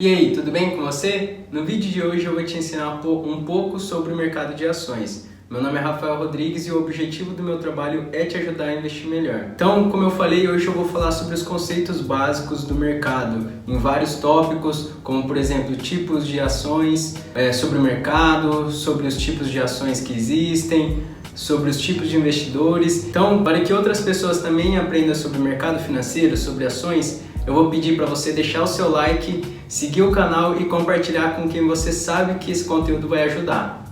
E aí, tudo bem com você? No vídeo de hoje eu vou te ensinar um pouco sobre o mercado de ações. Meu nome é Rafael Rodrigues e o objetivo do meu trabalho é te ajudar a investir melhor. Então, como eu falei, hoje eu vou falar sobre os conceitos básicos do mercado, em vários tópicos, como por exemplo, tipos de ações, sobre o mercado, sobre os tipos de ações que existem, sobre os tipos de investidores. Então, para que outras pessoas também aprendam sobre o mercado financeiro, sobre ações, eu vou pedir para você deixar o seu like, seguir o canal e compartilhar com quem você sabe que esse conteúdo vai ajudar.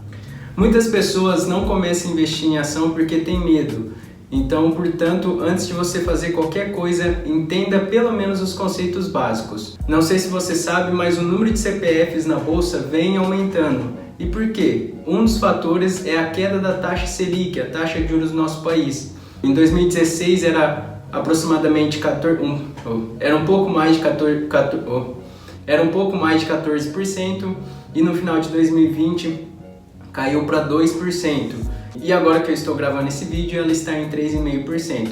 Muitas pessoas não começam a investir em ação porque tem medo. Então, portanto, antes de você fazer qualquer coisa, entenda pelo menos os conceitos básicos. Não sei se você sabe, mas o número de CPFs na bolsa vem aumentando. E por quê? Um dos fatores é a queda da taxa Selic, a taxa de juros do nosso país. Em 2016 era aproximadamente um pouco mais de 14% e no final de 2020 caiu para 2%. E agora que eu estou gravando esse vídeo, ela está em 3,5%.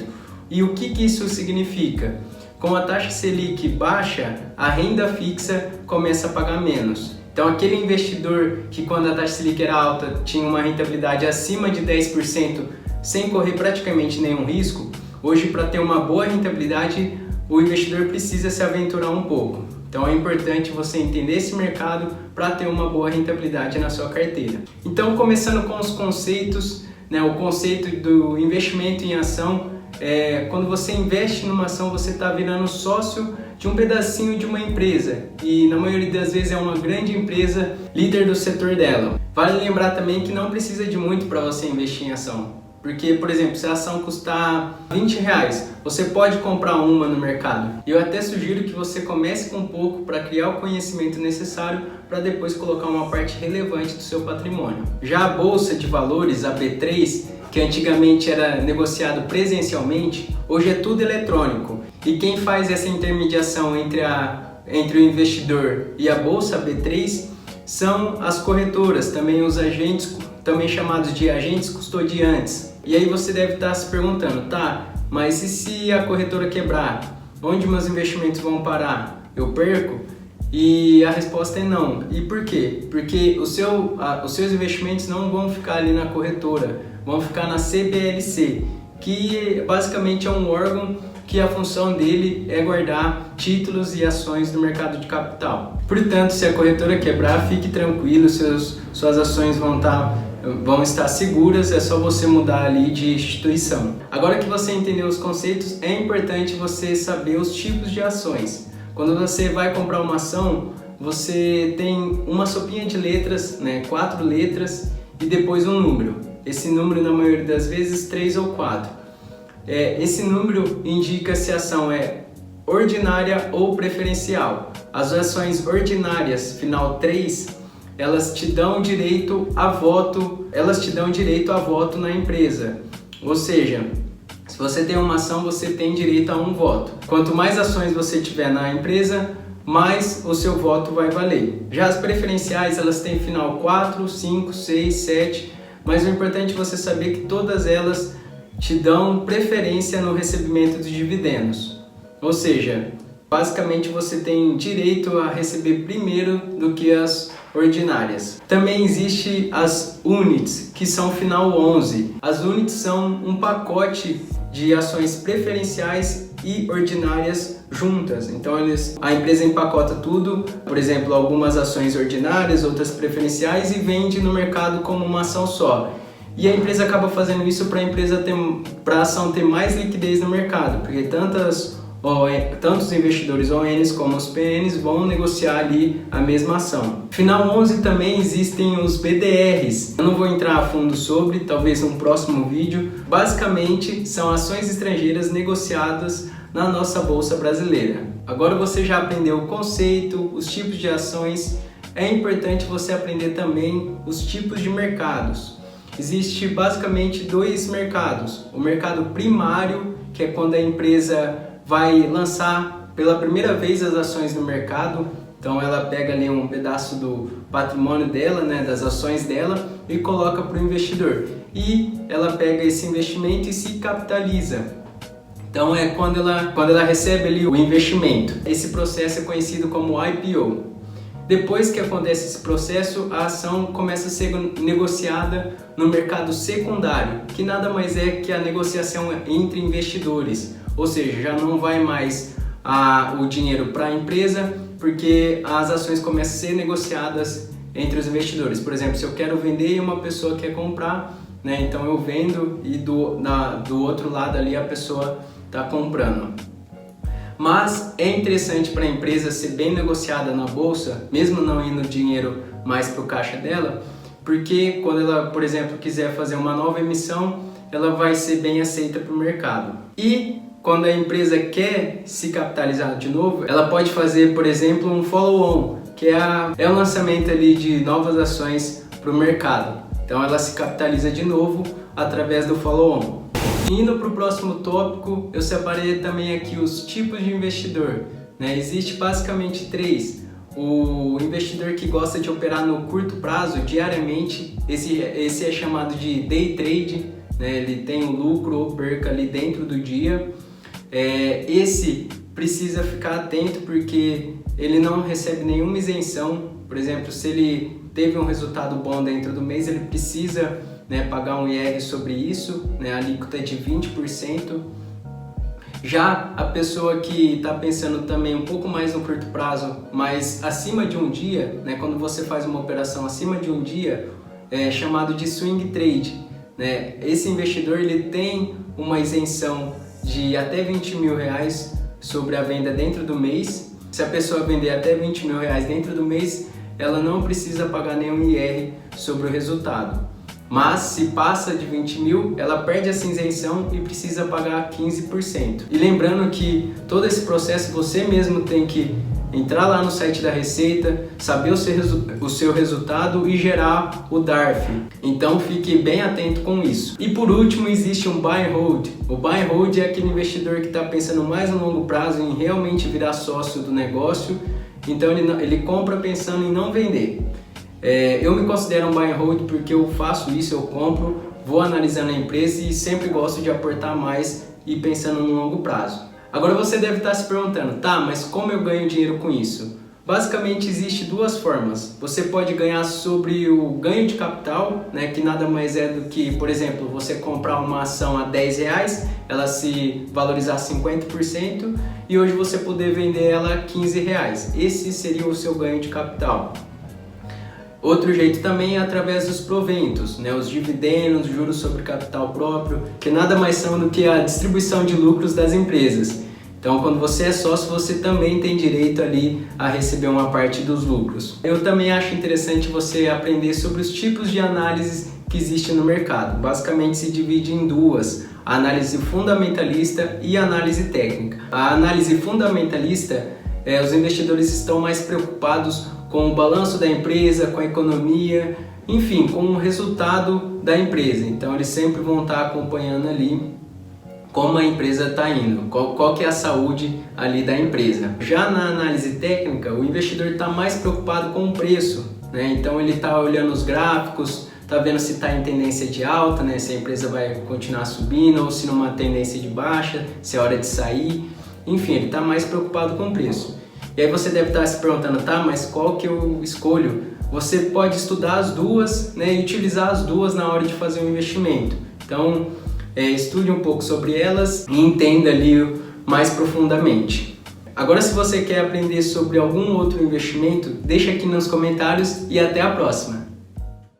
E o que isso significa? Com a taxa Selic baixa, a renda fixa começa a pagar menos. Então aquele investidor que quando a taxa Selic era alta tinha uma rentabilidade acima de 10% sem correr praticamente nenhum risco, hoje, para ter uma boa rentabilidade, o investidor precisa se aventurar um pouco. Então é importante você entender esse mercado para ter uma boa rentabilidade na sua carteira. Então, começando com os conceitos, o conceito do investimento em ação, quando você investe numa ação, você está virando sócio de um pedacinho de uma empresa e na maioria das vezes é uma grande empresa líder do setor dela. Vale lembrar também que não precisa de muito para você investir em ação. Porque, por exemplo, se a ação custar R$20, você pode comprar uma no mercado. E eu até sugiro que você comece com um pouco para criar o conhecimento necessário para depois colocar uma parte relevante do seu patrimônio. Já a Bolsa de Valores, a B3, que antigamente era negociado presencialmente, hoje é tudo eletrônico. E quem faz essa intermediação entre o investidor e a Bolsa B3 são as corretoras, também os agentes, também chamados de agentes custodiantes. E aí você deve estar se perguntando, mas e se a corretora quebrar? Onde meus investimentos vão parar? Eu perco? E a resposta é não. E por quê? Porque os seus investimentos não vão ficar ali na corretora, vão ficar na CBLC, que basicamente é um órgão que a função dele é guardar títulos e ações do mercado de capital. Portanto, se a corretora quebrar, fique tranquilo, suas ações vão estar seguras, é só você mudar ali de instituição. Agora que você entendeu os conceitos, é importante você saber os tipos de ações. Quando você vai comprar uma ação, você tem uma sopinha de letras, 4 letras e depois um número. Esse número, na maioria das vezes, 3 ou 4. Esse número indica se a ação é ordinária ou preferencial. As ações ordinárias, final 3, elas te dão direito a voto na empresa. Ou seja, se você tem uma ação, você tem direito a um voto. Quanto mais ações você tiver na empresa, mais o seu voto vai valer. Já as preferenciais, elas têm final 4, 5, 6, 7, mas o importante é você saber que todas elas te dão preferência no recebimento dos dividendos. Ou seja, basicamente você tem direito a receber primeiro do que as ordinárias. Também existe as units, que são final 11. As units são um pacote de ações preferenciais e ordinárias juntas. Então a empresa empacota tudo, por exemplo, algumas ações ordinárias, outras preferenciais e vende no mercado como uma ação só. E a empresa acaba fazendo isso para a ação ter mais liquidez no mercado, porque tantos investidores ONs como os PNs vão negociar ali a mesma ação. Final 11 também existem os BDRs. Eu não vou entrar a fundo sobre, talvez num próximo vídeo. Basicamente são ações estrangeiras negociadas na nossa bolsa brasileira. Agora você já aprendeu o conceito, os tipos de ações. É importante você aprender também os tipos de mercados. Existe basicamente 2 mercados. O mercado primário, que é quando a empresa vai lançar pela primeira vez as ações no mercado. Então ela pega ali um pedaço do patrimônio dela, das ações dela e coloca para o investidor. E ela pega esse investimento e se capitaliza. Então é quando ela recebe ali o investimento. Esse processo é conhecido como IPO. Depois que acontece esse processo, a ação começa a ser negociada no mercado secundário, que nada mais é que a negociação entre investidores, ou seja, já não vai mais o dinheiro para a empresa, porque as ações começam a ser negociadas entre os investidores. Por exemplo, se eu quero vender e uma pessoa quer comprar, né, então eu vendo e do outro lado ali a pessoa está comprando. Mas é interessante para a empresa ser bem negociada na bolsa, mesmo não indo dinheiro mais para o caixa dela, porque quando ela, por exemplo, quiser fazer uma nova emissão, ela vai ser bem aceita para o mercado. E quando a empresa quer se capitalizar de novo, ela pode fazer, por exemplo, um follow-on, que é o lançamento ali de novas ações para o mercado. Então ela se capitaliza de novo através do follow-on. Indo para o próximo tópico, eu separei também aqui os tipos de investidor, né? Existe basicamente 3. O investidor que gosta de operar no curto prazo, diariamente, esse é chamado de day trade, né? Ele tem o lucro ou perca ali dentro do dia. Esse precisa ficar atento porque ele não recebe nenhuma isenção. Por exemplo, se ele teve um resultado bom dentro do mês, ele precisa, né, pagar um IR sobre isso, né, a alíquota é de 20%. Já a pessoa que está pensando também um pouco mais no curto prazo, mas acima de um dia, né, quando você faz uma operação acima de um dia, é chamado de swing trade, né? Esse investidor ele tem uma isenção de até R$20.000 sobre a venda dentro do mês. Se a pessoa vender até R$20.000 dentro do mês, ela não precisa pagar nenhum IR sobre o resultado. Mas se passa de 20 mil, ela perde essa isenção e precisa pagar 15%. E lembrando que todo esse processo você mesmo tem que entrar lá no site da Receita, saber o seu resultado e gerar o DARF. Então fique bem atento com isso. E por último existe um buy and hold. O buy and hold é aquele investidor que está pensando mais no longo prazo em realmente virar sócio do negócio. Então ele compra pensando em não vender. Eu me considero um buy and hold porque eu faço isso, eu compro, vou analisando a empresa e sempre gosto de aportar mais e pensando no longo prazo. Agora você deve estar se perguntando, tá, mas como eu ganho dinheiro com isso? Basicamente existe 2 formas. Você pode ganhar sobre o ganho de capital, né, que nada mais é do que, por exemplo, você comprar uma ação a R$10, ela se valorizar 50% e hoje você poder vender ela a R$15. Esse seria o seu ganho de capital. Outro jeito também é através dos proventos, né? Os dividendos, juros sobre capital próprio, que nada mais são do que a distribuição de lucros das empresas. Então, quando você é sócio, você também tem direito ali a receber uma parte dos lucros. Eu também acho interessante você aprender sobre os tipos de análises que existem no mercado. Basicamente se divide em 2, a análise fundamentalista e a análise técnica. A análise fundamentalista, os investidores estão mais preocupados com o balanço da empresa, com a economia, enfim, com o resultado da empresa. Então eles sempre vão estar acompanhando ali como a empresa está indo, qual que é a saúde ali da empresa. Já na análise técnica, o investidor está mais preocupado com o preço, né? Então ele está olhando os gráficos, está vendo se está em tendência de alta, né? Se a empresa vai continuar subindo ou se numa tendência de baixa, se é hora de sair. Enfim, ele está mais preocupado com o preço. E aí você deve estar se perguntando, tá, mas qual que eu escolho? Você pode estudar as 2, né, e utilizar as 2 na hora de fazer um investimento. Então, estude um pouco sobre elas e entenda ali mais profundamente. Agora, se você quer aprender sobre algum outro investimento, deixa aqui nos comentários e até a próxima!